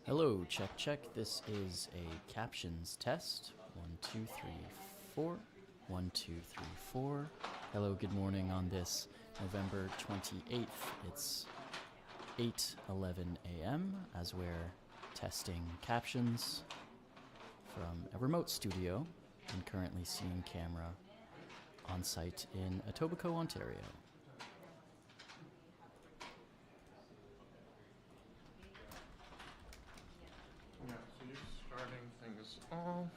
Hello, check, check. This is a captions test. 1, 2, 3, 4. 1, 2, 3, 4. Hello, good morning on this November 28th. It's 8:11 a.m. as we're testing captions from a remote studio and currently seeing camera on site in Etobicoke, Ontario. Yeah, so you're starting things off.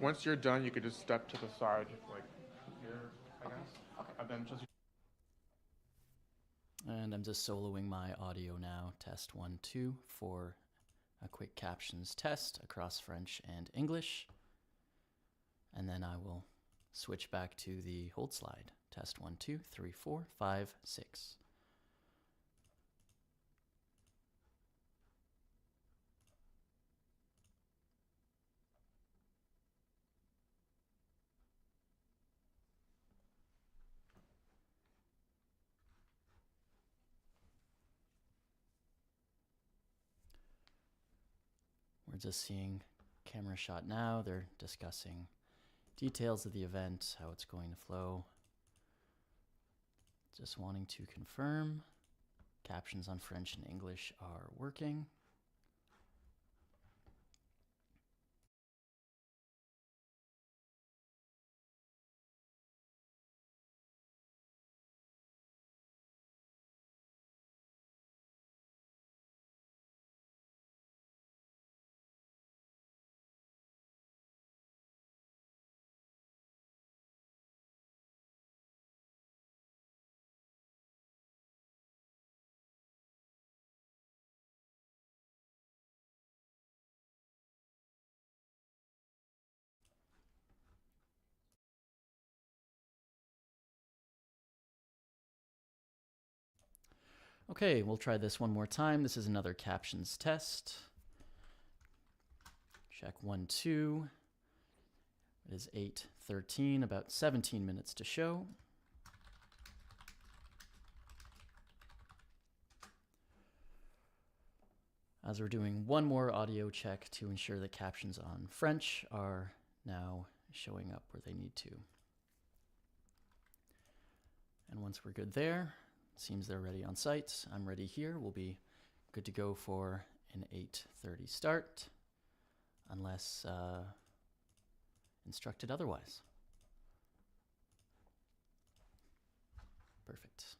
Once you're done, you could just step to the side, like here, I guess. Okay. And then just. And I'm just soloing my audio now. Test 1, 2 for a quick captions test across French and English. And then I will switch back to the hold slide. Test 1, 2, 3, 4, 5, 6. We're just seeing camera shot now. They're discussing details of the event, how it's going to flow. Just wanting to confirm captions on French and English are working. Okay, we'll try this one more time. This is another captions test. Check 1, 2. It is 8:13, about 17 minutes to show. As we're doing one more audio check to ensure that captions on French are now showing up where they need to. And once we're good there, it seems they're ready on site. I'm ready here. We'll be good to go for an 8:30 start, unless instructed otherwise. Perfect.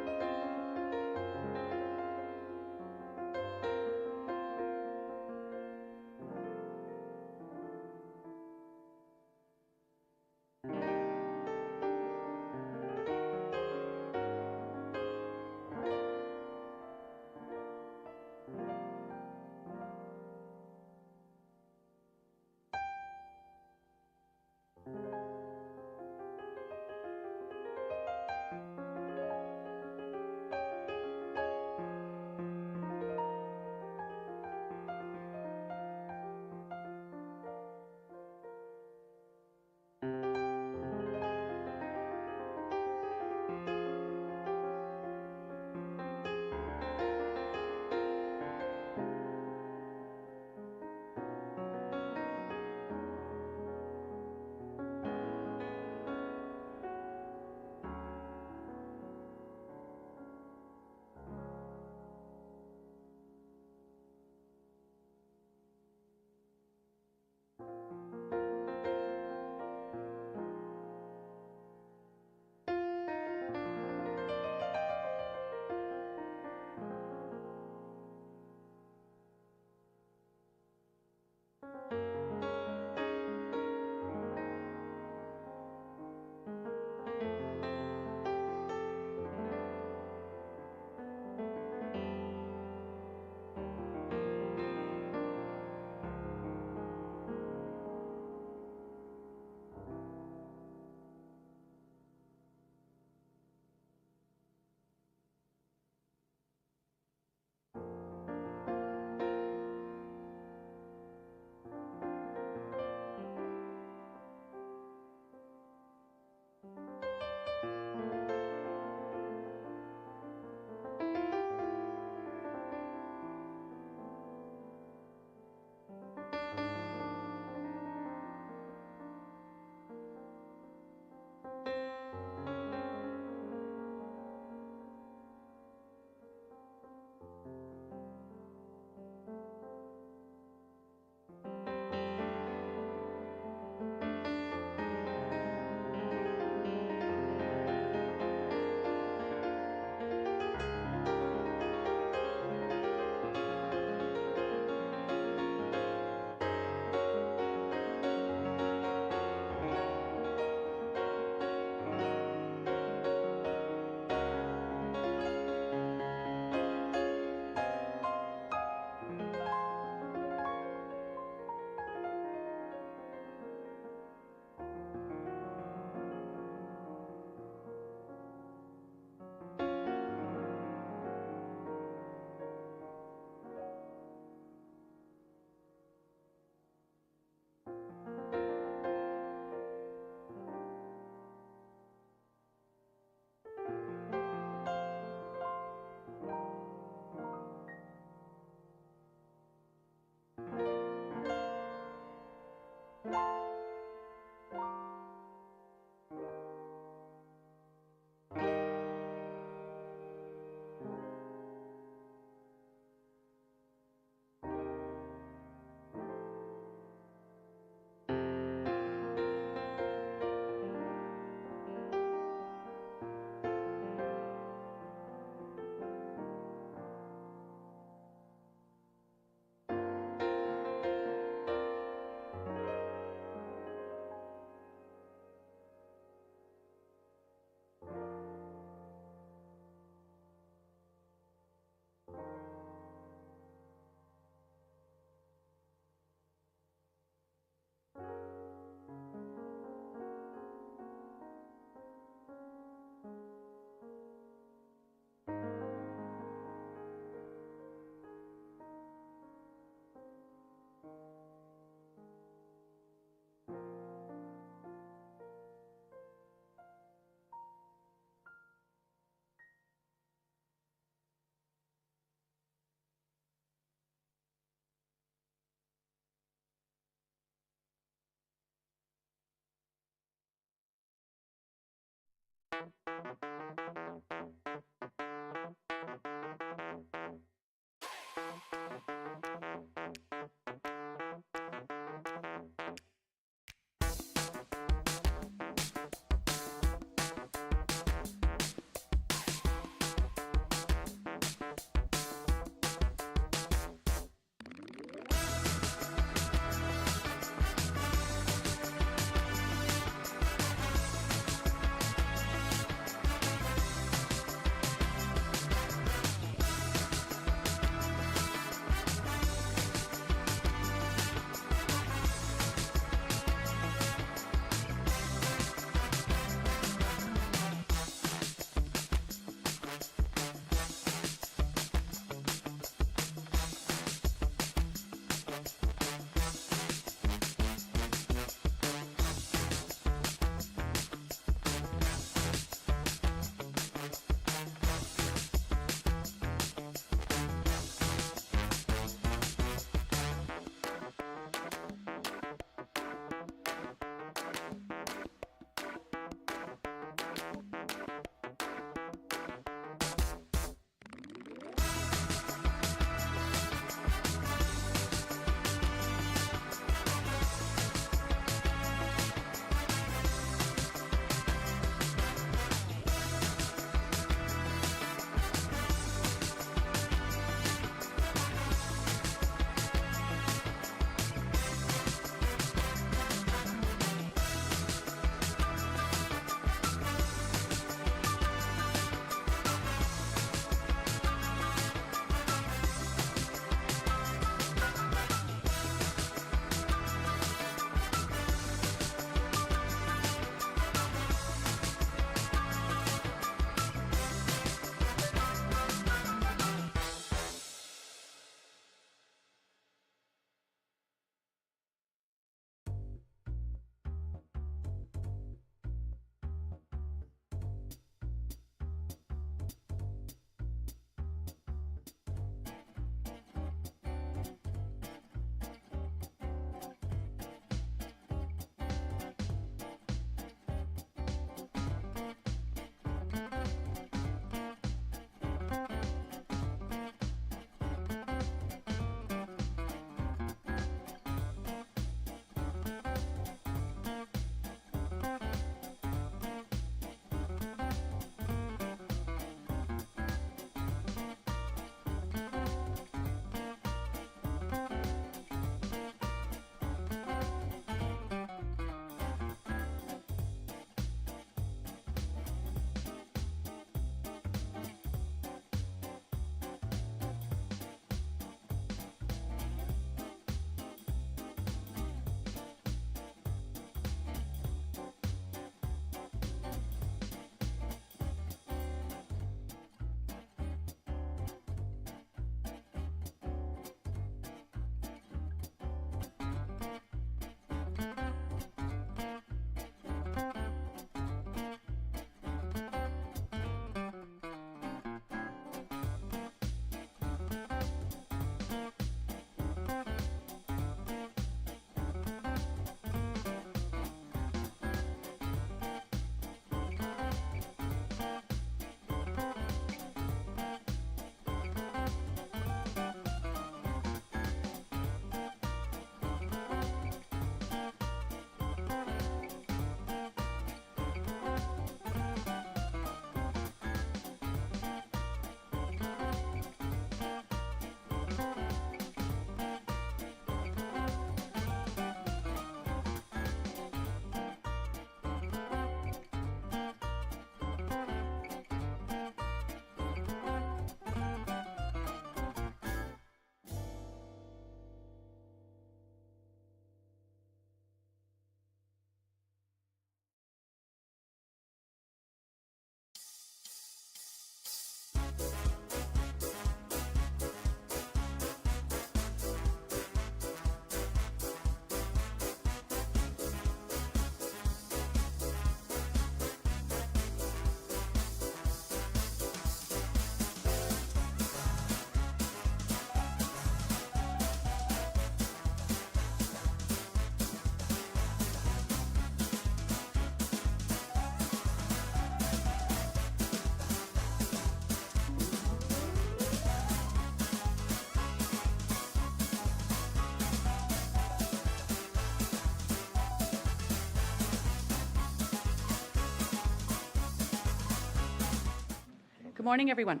Good morning, everyone.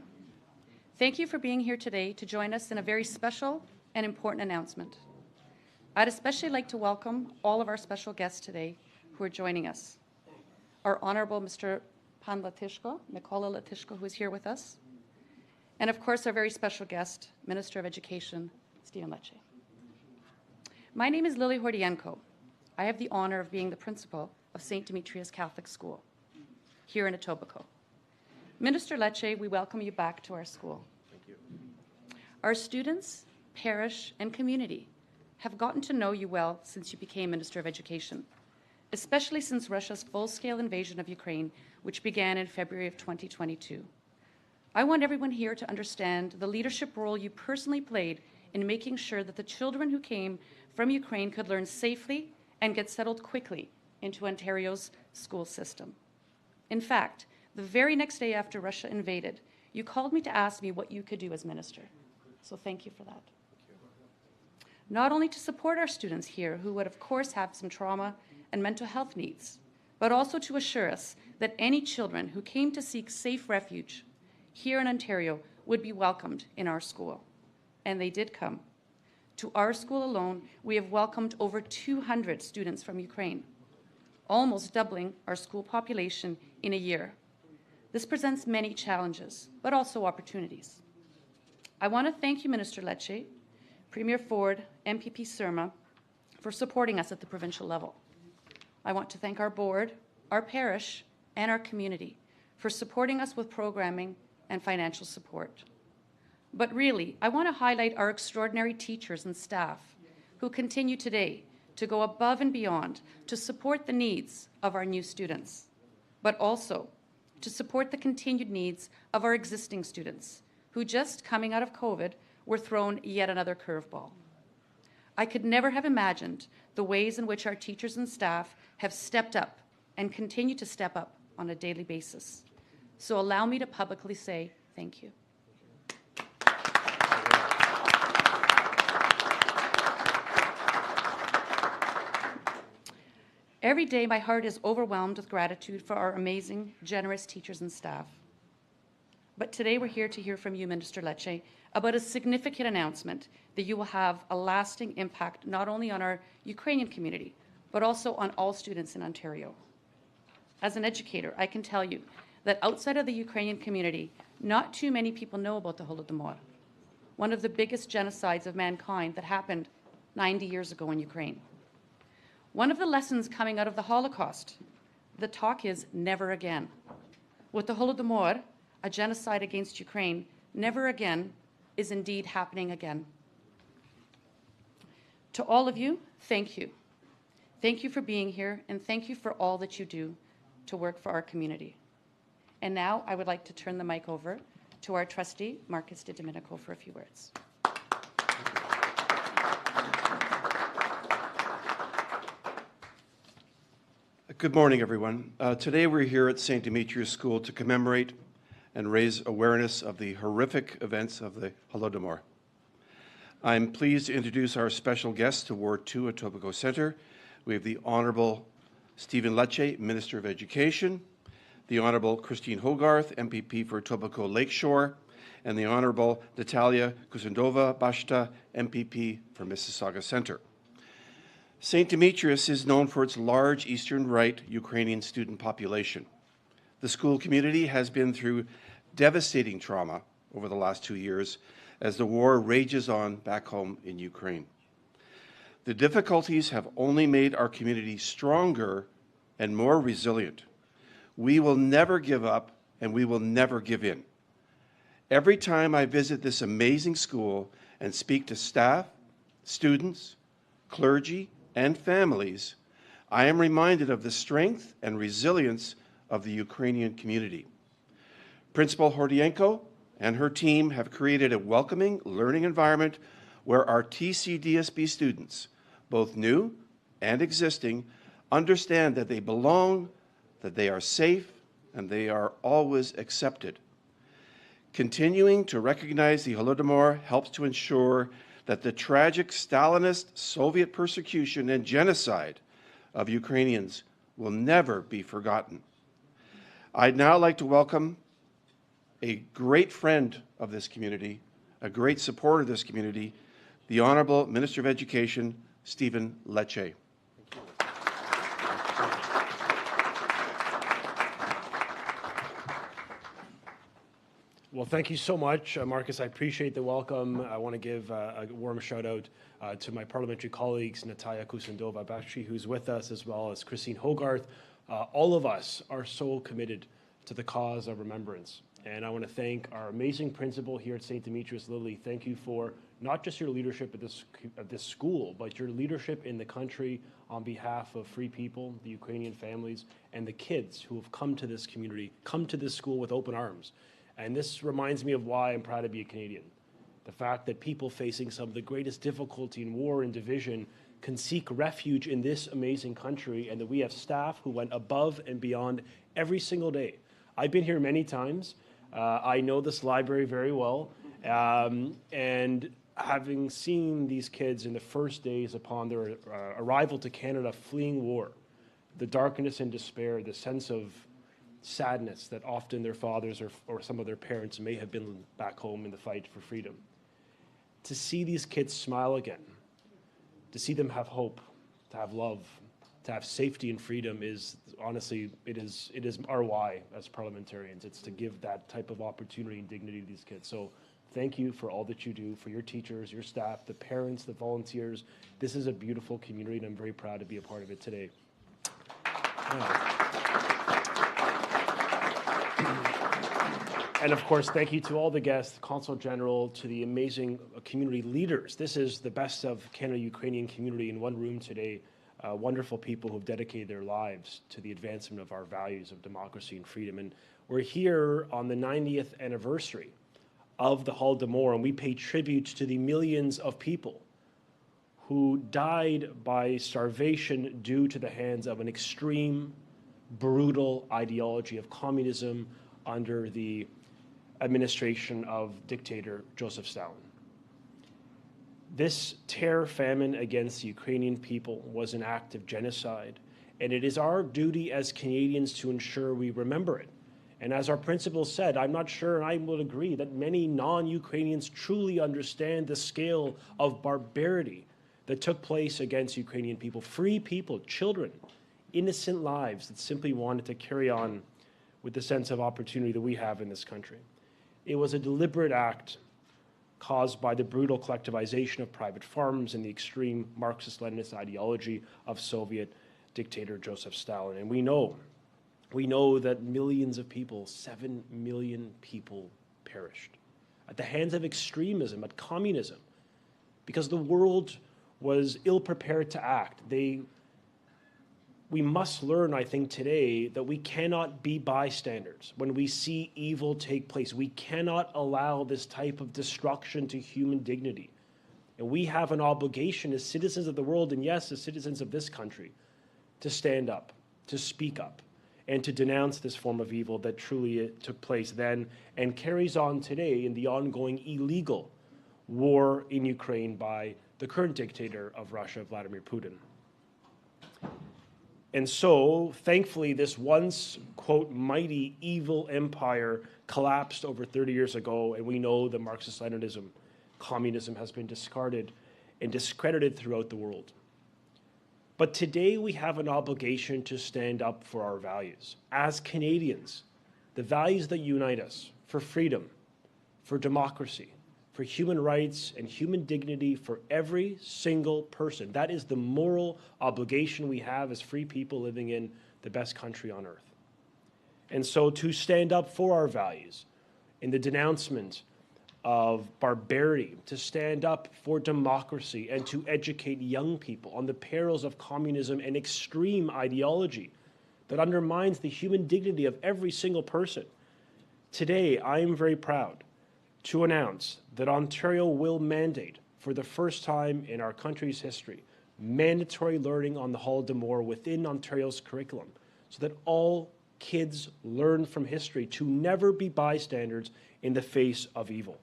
Thank you for being here today to join us in a very special and important announcement. I'd especially like to welcome all of our special guests today who are joining us. Our Honorable Mr. Pan Latishko, Mykola Latishko, who is here with us, and of course our very special guest, Minister of Education, Stephen Lecce. My name is Lily Hordienko. I have the honor of being the principal of St. Demetrius Catholic School here in Etobicoke. Minister Lecce, we welcome you back to our school. Thank you. Our students, parish, and community have gotten to know you well since you became Minister of Education, especially since Russia's full-scale invasion of Ukraine, which began in February of 2022. I want everyone here to understand the leadership role you personally played in making sure that the children who came from Ukraine could learn safely and get settled quickly into Ontario's school system. In fact, the very next day after Russia invaded, you called me to ask me what you could do as minister. So thank you for that. Not only to support our students here, who would of course have some trauma and mental health needs, but also to assure us that any children who came to seek safe refuge here in Ontario would be welcomed in our school. And they did come. To our school alone, we have welcomed over 200 students from Ukraine, almost doubling our school population in a year. This presents many challenges, but also opportunities. I want to thank you, Minister Lecce, Premier Ford, MPP Surma, for supporting us at the provincial level. I want to thank our board, our parish, and our community for supporting us with programming and financial support. But really, I want to highlight our extraordinary teachers and staff who continue today to go above and beyond to support the needs of our new students, but also to support the continued needs of our existing students who, just coming out of COVID, were thrown yet another curveball. I could never have imagined the ways in which our teachers and staff have stepped up and continue to step up on a daily basis. So allow me to publicly say thank you. Every day, my heart is overwhelmed with gratitude for our amazing, generous teachers and staff. But today, we're here to hear from you, Minister Lecce, about a significant announcement that you will have a lasting impact not only on our Ukrainian community, but also on all students in Ontario. As an educator, I can tell you that outside of the Ukrainian community, not too many people know about the Holodomor, one of the biggest genocides of mankind that happened 90 years ago in Ukraine. One of the lessons coming out of the Holocaust, the talk is never again. With the Holodomor, a genocide against Ukraine, never again is indeed happening again. To all of you, thank you. Thank you for being here, and thank you for all that you do to work for our community. And now I would like to turn the mic over to our trustee, Marcus de Domenico, for a few words. Good morning, everyone. Today we're here at St. Demetrius School to commemorate and raise awareness of the horrific events of the Holodomor. I'm pleased to introduce our special guests to Ward 2 Etobicoke Centre. We have the Honourable Stephen Lecce, Minister of Education, the Honourable Christine Hogarth, MPP for Etobicoke Lakeshore, and the Honourable Natalia Kusendova-Bashta, MPP for Mississauga Centre. St. Demetrius is known for its large Eastern Rite Ukrainian student population. The school community has been through devastating trauma over the last 2 years as the war rages on back home in Ukraine. The difficulties have only made our community stronger and more resilient. We will never give up, and we will never give in. Every time I visit this amazing school and speak to staff, students, clergy, and families, I am reminded of the strength and resilience of the Ukrainian community. Principal Hordienko and her team have created a welcoming learning environment where our TCDSB students, both new and existing, understand that they belong, that they are safe, and they are always accepted. Continuing to recognize the Holodomor helps to ensure that the tragic Stalinist Soviet persecution and genocide of Ukrainians will never be forgotten. I'd now like to welcome a great friend of this community, a great supporter of this community, the Honourable Minister of Education, Stephen Lecce. Well, thank you so much, Marcus. I appreciate the welcome. I want to give a warm shout out to my parliamentary colleagues, Natalia Kusendova-Bakshi, who's with us, as well as Christine Hogarth. All of us are so committed to the cause of remembrance. And I want to thank our amazing principal here at St. Demetrius, Lily. Thank you for not just your leadership at this school, but your leadership in the country on behalf of free people, the Ukrainian families, and the kids who have come to this community, come to this school with open arms. And this reminds me of why I'm proud to be a Canadian. The fact that people facing some of the greatest difficulty in war and division can seek refuge in this amazing country, and that we have staff who went above and beyond every single day. I've been here many times. I know this library very well. And having seen these kids in the first days upon their arrival to Canada fleeing war, the darkness and despair, the sense of sadness that often their fathers or some of their parents may have been back home in the fight for freedom. To see these kids smile again, to see them have hope, to have love, to have safety and freedom is honestly, it is our why as parliamentarians. It's to give that type of opportunity and dignity to these kids. So thank you for all that you do, for your teachers, your staff, the parents, the volunteers. This is a beautiful community, and I'm very proud to be a part of it today. And of course, thank you to all the guests, the Consul General, to the amazing community leaders. This is the best of Canada-Ukrainian community in one room today. Wonderful people who've dedicated their lives to the advancement of our values of democracy and freedom. And we're here on the 90th anniversary of the Holodomor, and we pay tribute to the millions of people who died by starvation due to the hands of an extreme, brutal ideology of communism under the administration of dictator Joseph Stalin. This terror famine against the Ukrainian people was an act of genocide, and it is our duty as Canadians to ensure we remember it. And as our principal said, I'm not sure, and I would agree, that many non-Ukrainians truly understand the scale of barbarity that took place against Ukrainian people, free people, children, innocent lives that simply wanted to carry on with the sense of opportunity that we have in this country. It was a deliberate act caused by the brutal collectivization of private farms and the extreme Marxist-Leninist ideology of Soviet dictator Joseph Stalin. And we know that millions of people, 7 million people, perished at the hands of extremism, at communism, because the world was ill-prepared to act. We must learn, I think, today that we cannot be bystanders when we see evil take place. We cannot allow this type of destruction to human dignity. And we have an obligation as citizens of the world, and yes, as citizens of this country, to stand up, to speak up, and to denounce this form of evil that truly took place then and carries on today in the ongoing illegal war in Ukraine by the current dictator of Russia, Vladimir Putin. And so, thankfully, this once, quote, mighty evil empire collapsed over 30 years ago, and we know that Marxist-Leninism, communism, has been discarded and discredited throughout the world. But today we have an obligation to stand up for our values. As Canadians, the values that unite us for freedom, for democracy, for human rights and human dignity for every single person. That is the moral obligation we have as free people living in the best country on earth. And so to stand up for our values in the denouncement of barbarity, to stand up for democracy and to educate young people on the perils of communism and extreme ideology that undermines the human dignity of every single person. Today, I am very proud to announce that Ontario will mandate, for the first time in our country's history, mandatory learning on the Holodomor within Ontario's curriculum, so that all kids learn from history to never be bystanders in the face of evil.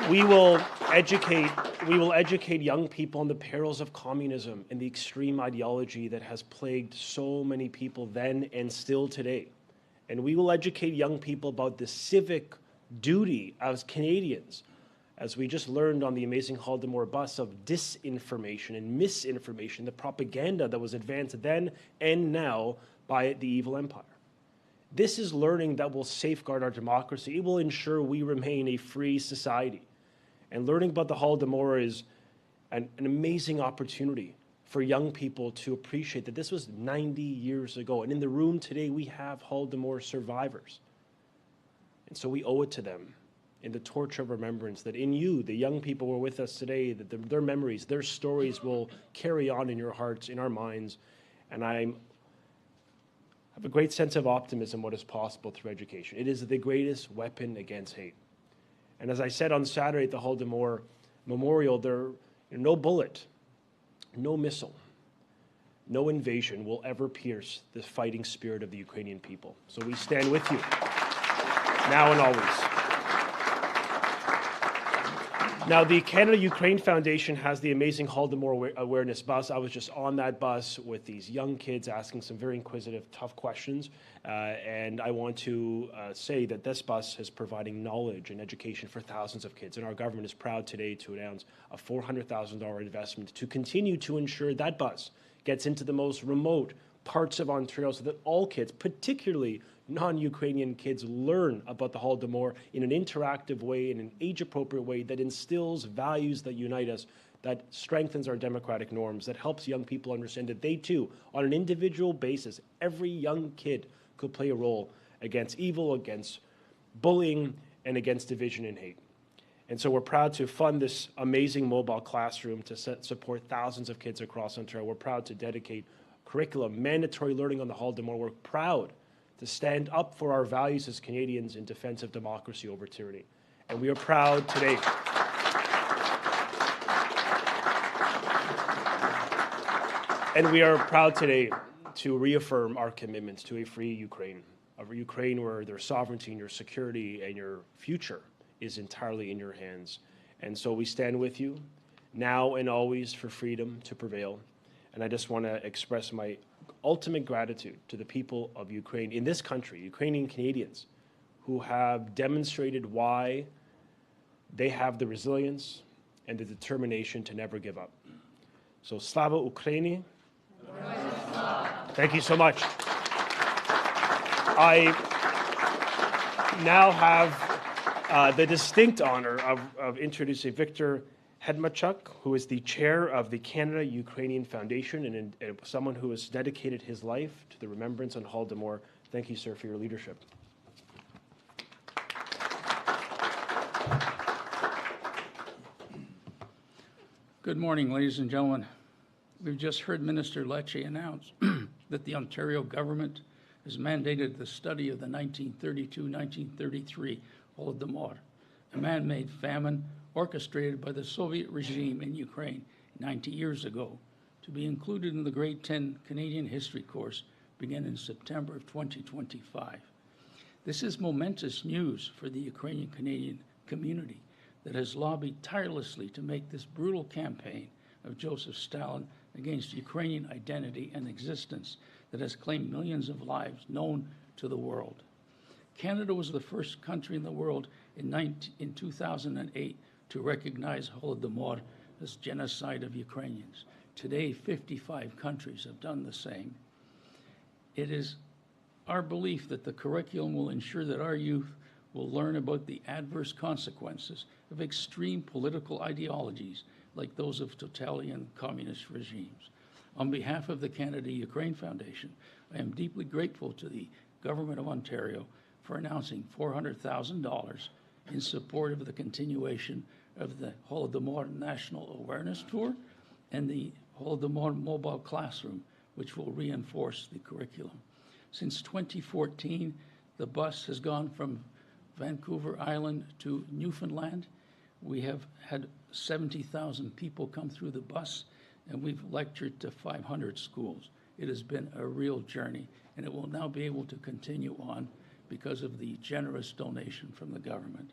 We will educate we will educate young people on the perils of communism and the extreme ideology that has plagued so many people then and still today. And we will educate young people about the civic duty as Canadians, as we just learned on the amazing Holodomor bus, of disinformation and misinformation, the propaganda that was advanced then and now by the evil empire. This is learning that will safeguard our democracy. It will ensure we remain a free society. And learning about the Holodomor is an amazing opportunity for young people to appreciate that this was 90 years ago. And in the room today, we have Holodomor survivors. And so we owe it to them in the torch of remembrance that in you, the young people who are with us today, that their memories, their stories will carry on in your hearts, in our minds. And I have a great sense of optimism what is possible through education. It is the greatest weapon against hate. And as I said on Saturday at the Holodomor Memorial, no bullet, no missile, no invasion will ever pierce the fighting spirit of the Ukrainian people. So we stand with you, now and always. Now, the Canada-Ukraine Foundation has the amazing Holodomor Awareness Bus. I was just on that bus with these young kids asking some very inquisitive, tough questions. And I want to say that this bus is providing knowledge and education for thousands of kids. And our government is proud today to announce a $400,000 investment to continue to ensure that bus gets into the most remote parts of Ontario so that all kids, particularly non-Ukrainian kids, learn about the Holodomor in an interactive way, in an age-appropriate way that instills values that unite us, that strengthens our democratic norms, that helps young people understand that they too, on an individual basis, every young kid could play a role against evil, against bullying, and against division and hate. And so we're proud to fund this amazing mobile classroom to support thousands of kids across Ontario. We're proud to dedicate curriculum, mandatory learning on the Holodomor. We're proud to stand up for our values as Canadians in defense of democracy over tyranny. And we are proud today to reaffirm our commitments to a free Ukraine, a Ukraine where their sovereignty and your security and your future is entirely in your hands. And so we stand with you now and always for freedom to prevail. And I just want to express my ultimate gratitude to the people of Ukraine, in this country, Ukrainian Canadians, who have demonstrated why they have the resilience and the determination to never give up. So, Slava Ukraini. Thank you so much. I now have the distinct honor of introducing Victor Hedmachuk, who is the chair of the Canada-Ukrainian Foundation and someone who has dedicated his life to the remembrance on Holodomor. Thank you, sir, for your leadership. Good morning, ladies and gentlemen. We've just heard Minister Lecce announce that the Ontario government has mandated the study of the 1932-1933 Holodomor, a man-made famine orchestrated by the Soviet regime in Ukraine 90 years ago, to be included in the Grade 10 Canadian History course beginning in September of 2025. This is momentous news for the Ukrainian Canadian community that has lobbied tirelessly to make this brutal campaign of Joseph Stalin against Ukrainian identity and existence that has claimed millions of lives known to the world. Canada was the first country in the world in 2008 to recognize Holodomor as genocide of Ukrainians. Today, 55 countries have done the same. It is our belief that the curriculum will ensure that our youth will learn about the adverse consequences of extreme political ideologies like those of totalitarian communist regimes. On behalf of the Canada-Ukraine Foundation, I am deeply grateful to the Government of Ontario for announcing $400,000 in support of the continuation of the Holodomor National Awareness Tour and the Holodomor Mobile Classroom, which will reinforce the curriculum. Since 2014, the bus has gone from Vancouver Island to Newfoundland. We have had 70,000 people come through the bus, and we've lectured to 500 schools. It has been a real journey, and it will now be able to continue on because of the generous donation from the government.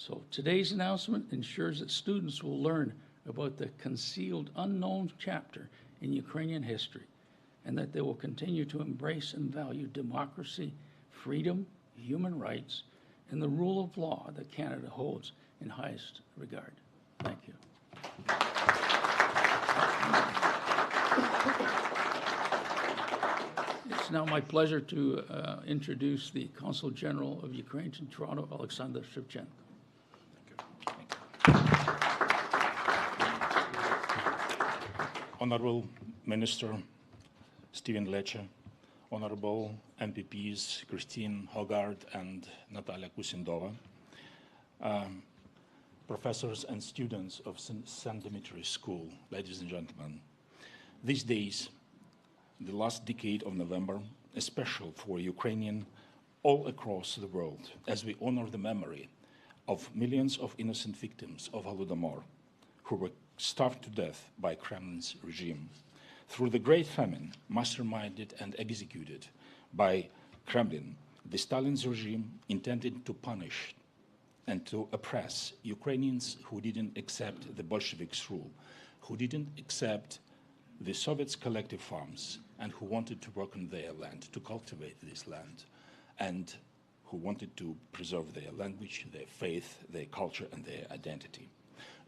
So today's announcement ensures that students will learn about the concealed unknown chapter in Ukrainian history, and that they will continue to embrace and value democracy, freedom, human rights, and the rule of law that Canada holds in highest regard. Thank you. It's now my pleasure to introduce the Consul General of Ukraine in Toronto, Alexander Shevchenko. Honorable Minister Stephen Lecce, Honorable MPPs Christine Hogarth and Natalia Kusindova, professors and students of St. Dimitri's School, ladies and gentlemen. These days, the last decade of November, is special for Ukrainians all across the world as we honor the memory of millions of innocent victims of Holodomor who were starved to death by Kremlin's regime. Through the Great Famine, masterminded and executed by Kremlin, the Stalin's regime intended to punish and to oppress Ukrainians who didn't accept the Bolsheviks' rule, who didn't accept the Soviets' collective farms, and who wanted to work on their land, to cultivate this land, and who wanted to preserve their language, their faith, their culture, and their identity.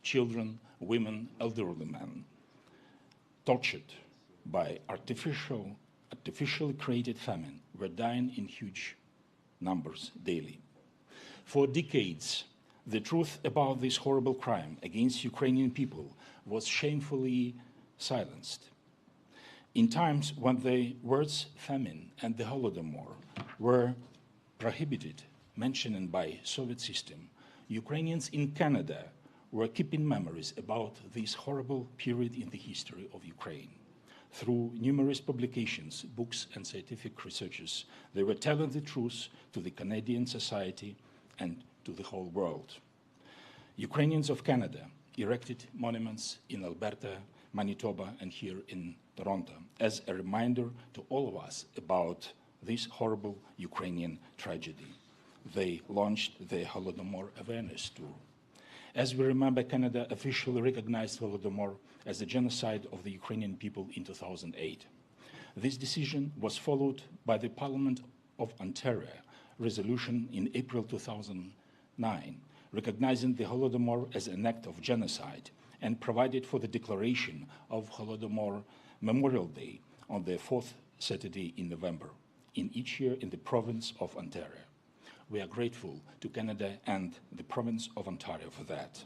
Children, women, elderly men, tortured by artificially created famine, were dying in huge numbers daily. For decades, the truth about this horrible crime against Ukrainian people was shamefully silenced. In times when the words famine and the Holodomor were prohibited, mentioned by Soviet system, Ukrainians in Canada were keeping memories about this horrible period in the history of Ukraine. Through numerous publications, books, and scientific researches, they were telling the truth to the Canadian society and to the whole world. Ukrainians of Canada erected monuments in Alberta, Manitoba, and here in Toronto as a reminder to all of us about this horrible Ukrainian tragedy. They launched the Holodomor Awareness Tour. As we remember, Canada officially recognized Holodomor as a genocide of the Ukrainian people in 2008. This decision was followed by the Parliament of Ontario resolution in April 2009, recognizing the Holodomor as an act of genocide and provided for the declaration of Holodomor Memorial Day on the fourth Saturday in November, in each year in the province of Ontario. We are grateful to Canada and the province of Ontario for that.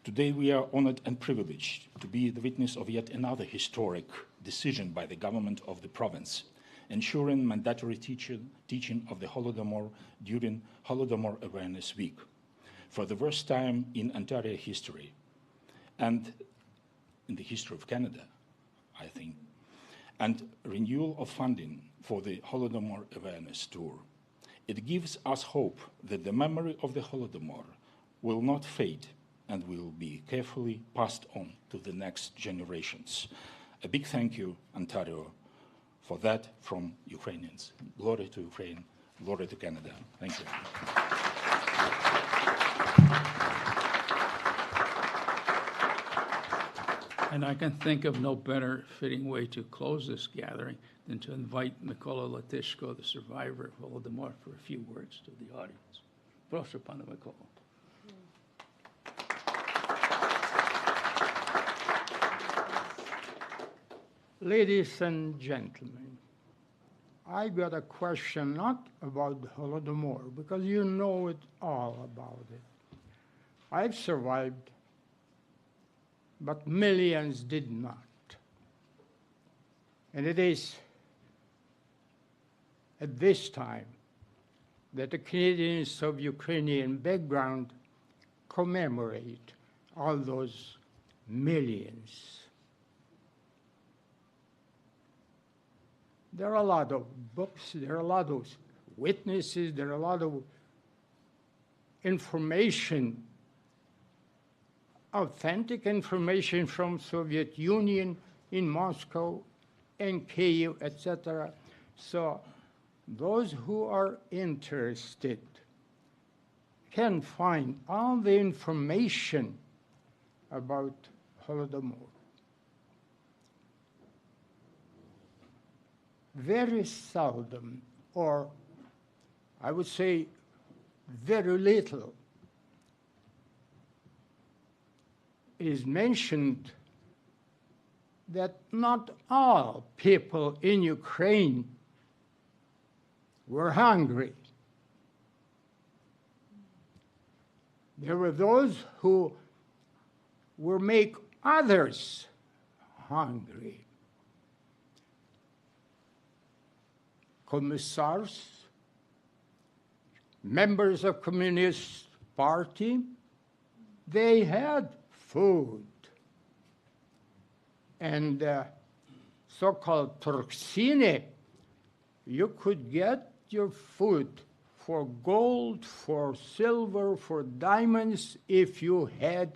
Today we are honored and privileged to be the witness of yet another historic decision by the government of the province, ensuring mandatory teaching of the Holodomor during Holodomor Awareness Week. For the first time in Ontario history, and in the history of Canada, I think, and renewal of funding for the Holodomor Awareness Tour. It gives us hope that the memory of the Holodomor will not fade and will be carefully passed on to the next generations. A big thank you, Ontario, for that from Ukrainians. Glory to Ukraine, glory to Canada. Thank you. And I can think of no better fitting way to close this gathering than to invite Mykola Latishko, the survivor of Holodomor, for a few words to the audience. Proszę pana Mykola. Ladies and gentlemen, I got a question not about the Holodomor, because you know it all about it. I've survived, but millions did not. And it is at this time that the Canadians of Ukrainian background commemorate all those millions. There are a lot of books, there are a lot of witnesses, there are a lot of information, authentic information from Soviet Union in Moscow and Kyiv, etc. So those who are interested can find all the information about Holodomor. Very seldom, or I would say very little, is mentioned that not all people in Ukraine were hungry. There were those who will make others hungry. Commissars, members of Communist Party, they had food. And so-called Turksine, you could get your food for gold, for silver, for diamonds if you had.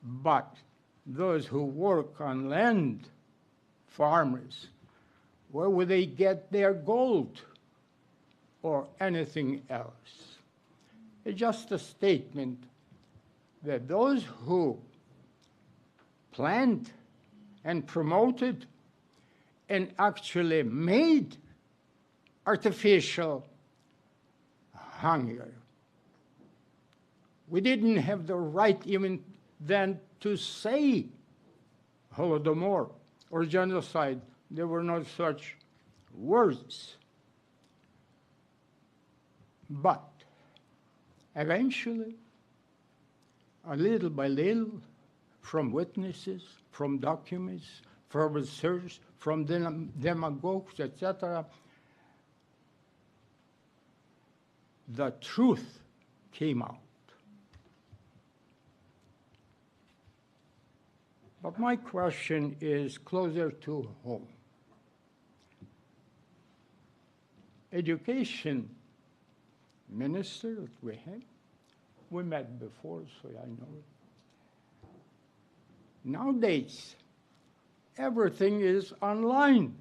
But those who work on land, farmers, where would they get their gold or anything else? It's just a statement that those who planned and promoted and actually made artificial hunger. We didn't have the right even then to say Holodomor or genocide. There were no such words. But eventually, a little by little, from witnesses, from documents, from research, from demagogues, etc., the truth came out. But my question is closer to home. Education minister that we had, we met before, so I know it. Nowadays, everything is online.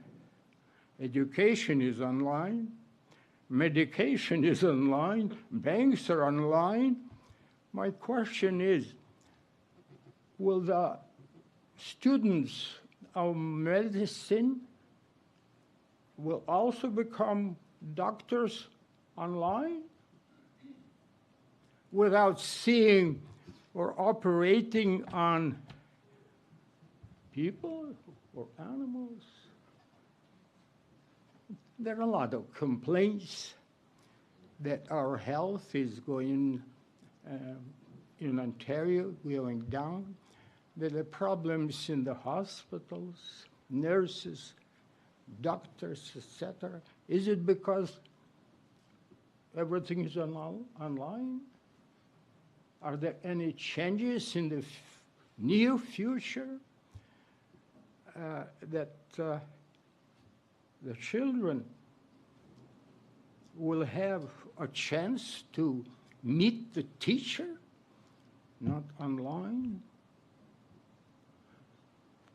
Education is online. Medication is online. Banks are online. My question is, will the students of medicine will also become doctors online without seeing or operating on people or animals? There are a lot of complaints that our health is going, in Ontario, going down. There are problems in the hospitals, nurses, doctors, etc. Is it because everything is online? Are there any changes in the near future that the children will have a chance to meet the teacher, not online?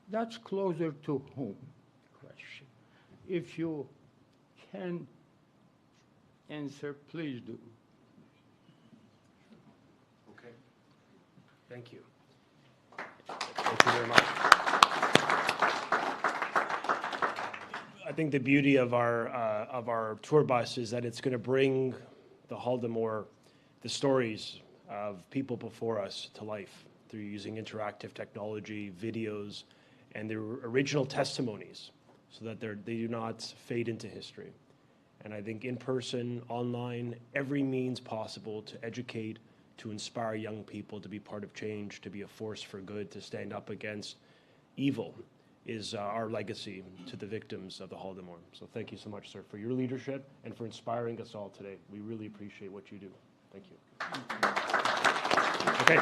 That's closer to home question. If you can answer, please do. Okay. Thank you. Thank you very much. I think the beauty of our tour bus is that it's going to bring the Holodomor, the stories of people before us to life through using interactive technology, videos, and their original testimonies so that they do not fade into history. And I think in person, online, every means possible to educate, to inspire young people to be part of change, to be a force for good, to stand up against evil is our legacy to the victims of the Holodomor. So thank you so much, sir, for your leadership and for inspiring us all today. We really appreciate what you do. Thank you. Okay.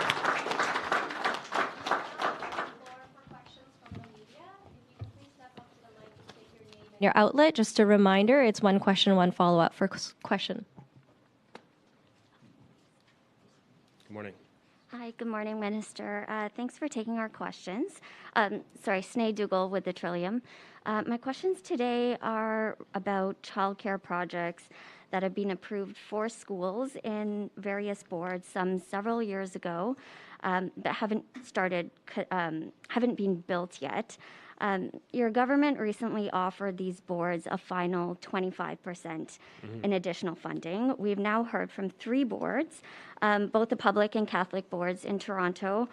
Your outlet, just a reminder, it's one question, one follow-up for question. Good morning. Hi, good morning, Minister. Thanks for taking our questions. Sinead Dougal with the Trillium. My questions today are about childcare projects that have been approved for schools in various boards, some several years ago, that haven't been built yet. Your government recently offered these boards a final 25% in additional funding. We've now heard from 3 boards, both the public and Catholic boards in Toronto.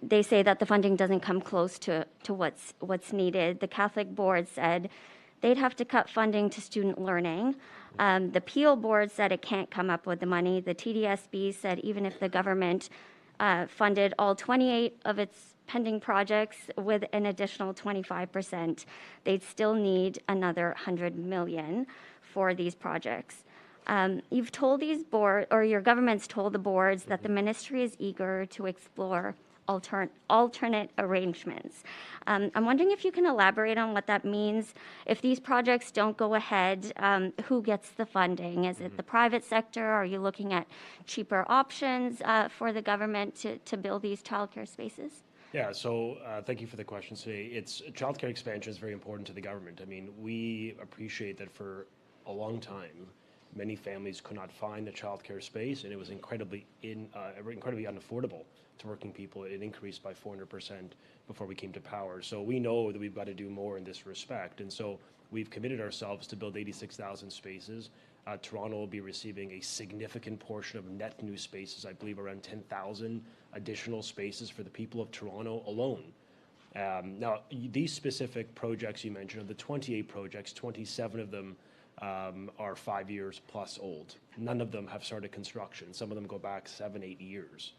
They say that the funding doesn't come close to what's needed. The Catholic board said they'd have to cut funding to student learning. The Peel board said it can't come up with the money. The TDSB said even if the government funded all 28 of its pending projects with an additional 25%, they'd still need another 100 million for these projects. You've told these boards, or your government's told the boards, that the ministry is eager to explore alternate arrangements. I'm wondering if you can elaborate on what that means. If these projects don't go ahead, who gets the funding? Is it the private sector? Are you looking at cheaper options for the government to build these childcare spaces? Yeah, so thank you for the question today. Childcare expansion is very important to the government. I mean, we appreciate that for a long time, many families could not find a childcare space, and it was incredibly unaffordable to working people. It increased by 400% before we came to power. So we know that we've got to do more in this respect, and so we've committed ourselves to build 86,000 spaces. Toronto will be receiving a significant portion of net new spaces, I believe around 10,000 additional spaces for the people of Toronto alone. Now, these specific projects you mentioned, of the 28 projects, 27 of them are 5 years plus old. None of them have started construction. Some of them go back 7-8 years.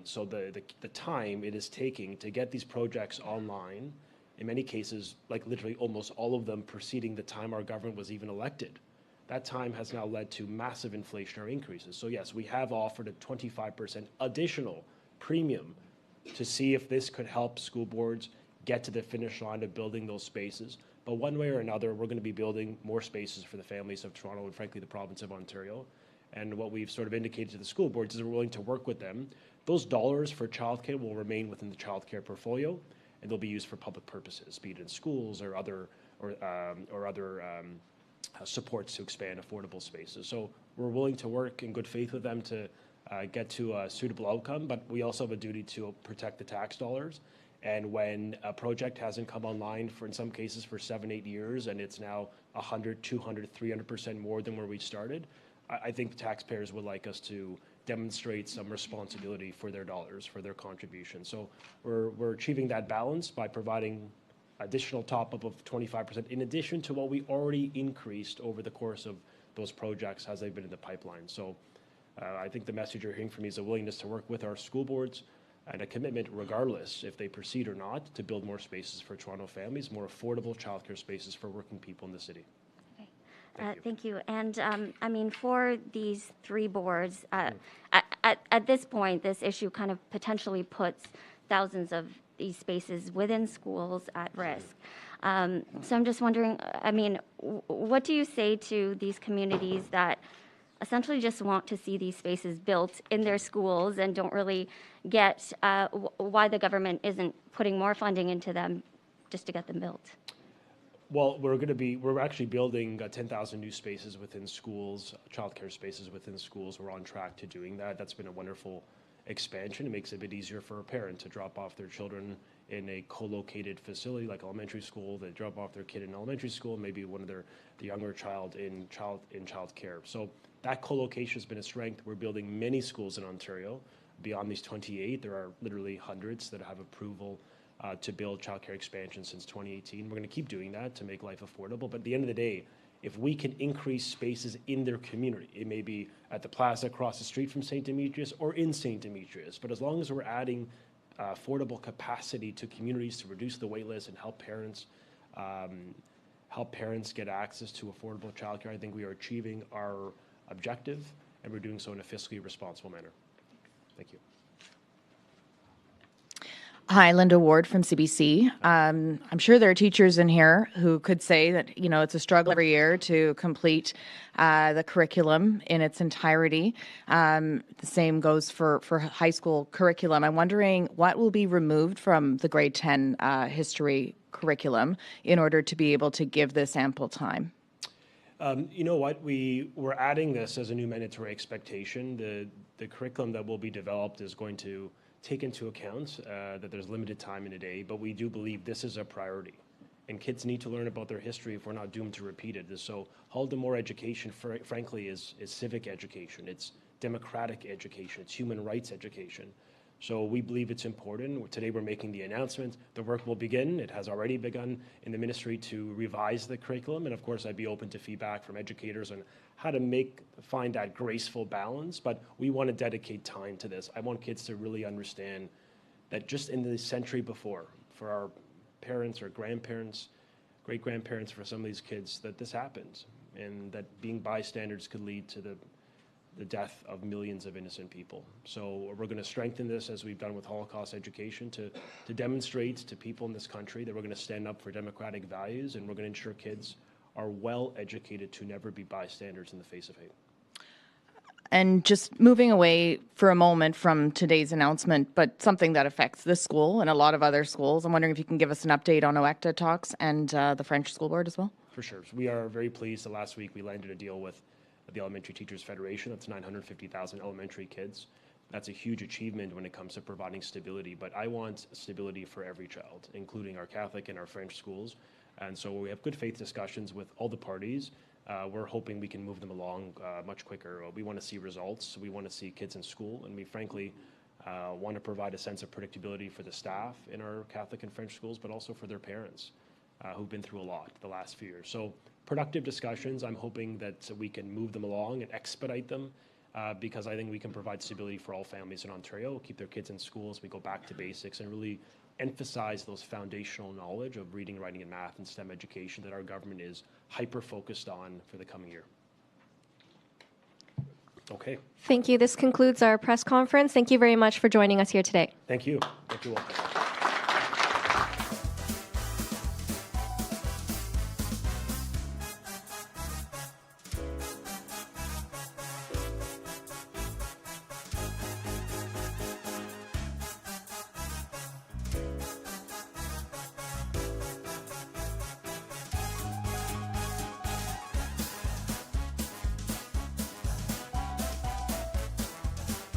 So the time it is taking to get these projects online, in many cases, like literally almost all of them preceding the time our government was even elected, that time has now led to massive inflationary increases. So yes, we have offered a 25% additional premium to see if this could help school boards get to the finish line of building those spaces. But one way or another, we're going to be building more spaces for the families of Toronto and frankly the province of Ontario. And what we've sort of indicated to the school boards is we're willing to work with them. Those dollars for childcare will remain within the childcare portfolio, and they'll be used for public purposes, be it in schools or other supports to expand affordable spaces. So we're willing to work in good faith with them to get to a suitable outcome, but we also have a duty to protect the tax dollars. And when a project hasn't come online for, in some cases, for 7-8 years, and it's now 100, 200, 300% more than where we started, I think taxpayers would like us to demonstrate some responsibility for their dollars, for their contribution. So we're achieving that balance by providing additional top-up of 25% in addition to what we already increased over the course of those projects as they've been in the pipeline. So I think the message you're hearing from me is a willingness to work with our school boards and a commitment, regardless if they proceed or not, to build more spaces for Toronto families, more affordable childcare spaces for working people in the city. Thank you. And I mean, for these 3 boards, at this point, this issue kind of potentially puts thousands of these spaces within schools at risk. So I'm just wondering, I mean, what do you say to these communities that essentially just want to see these spaces built in their schools and don't really get why the government isn't putting more funding into them just to get them built? Well, we're actually building 10,000 new spaces within schools, childcare spaces within schools. We're on track to doing that. That's been a wonderful expansion. It makes it a bit easier for a parent to drop off their children in a co-located facility like elementary school. They drop off their kid in elementary school, maybe one of the younger child in child care. So that co-location has been a strength. We're building many schools in Ontario. Beyond these 28, there are literally hundreds that have approval to build childcare expansion since 2018. We're going to keep doing that to make life affordable. But at the end of the day, if we can increase spaces in their community, it may be at the plaza across the street from St. Demetrius or in St. Demetrius, but as long as we're adding affordable capacity to communities to reduce the wait list and help parents get access to affordable childcare, I think we are achieving our objective, and we're doing so in a fiscally responsible manner. Thank you. Hi, Linda Ward from CBC. I'm sure there are teachers in here who could say that, you know, it's a struggle every year to complete the curriculum in its entirety. The same goes for high school curriculum. I'm wondering what will be removed from the grade 10 history curriculum in order to be able to give this ample time? You know what? We're adding this as a new mandatory expectation. The curriculum that will be developed is going to take into account that there's limited time in a day, but we do believe this is a priority. And kids need to learn about their history if we're not doomed to repeat it. So Holodomor education, frankly, is civic education. It's democratic education. It's human rights education. So we believe it's important. Today we're making the announcement. The work will begin. It has already begun in the ministry to revise the curriculum. And of course, I'd be open to feedback from educators on how to find that graceful balance. But we want to dedicate time to this. I want kids to really understand that just in the century before, for our parents or grandparents, great-grandparents, for some of these kids, that this happened. And that being bystanders could lead to the death of millions of innocent people. So we're going to strengthen this as we've done with Holocaust education to demonstrate to people in this country that we're going to stand up for democratic values, and we're going to ensure kids are well educated to never be bystanders in the face of hate. And just moving away for a moment from today's announcement, but something that affects this school and a lot of other schools, I'm wondering if you can give us an update on OECTA talks and the French School Board as well? For sure. So we are very pleased that last week we landed a deal with the Elementary Teachers Federation. That's 950,000 elementary kids. That's a huge achievement when it comes to providing stability, but I want stability for every child, including our Catholic and our French schools. And so we have good faith discussions with all the parties. We're hoping we can move them along much quicker. We want to see results. We want to see kids in school, and we frankly want to provide a sense of predictability for the staff in our Catholic and French schools, but also for their parents who've been through a lot the last few years. So productive discussions. I'm hoping that we can move them along and expedite them because I think we can provide stability for all families in Ontario, keep their kids in schools, we go back to basics and really emphasize those foundational knowledge of reading, writing, and math and STEM education that our government is hyper-focused on for the coming year. Okay. Thank you. This concludes our press conference. Thank you very much for joining us here today. Thank you. Thank you all.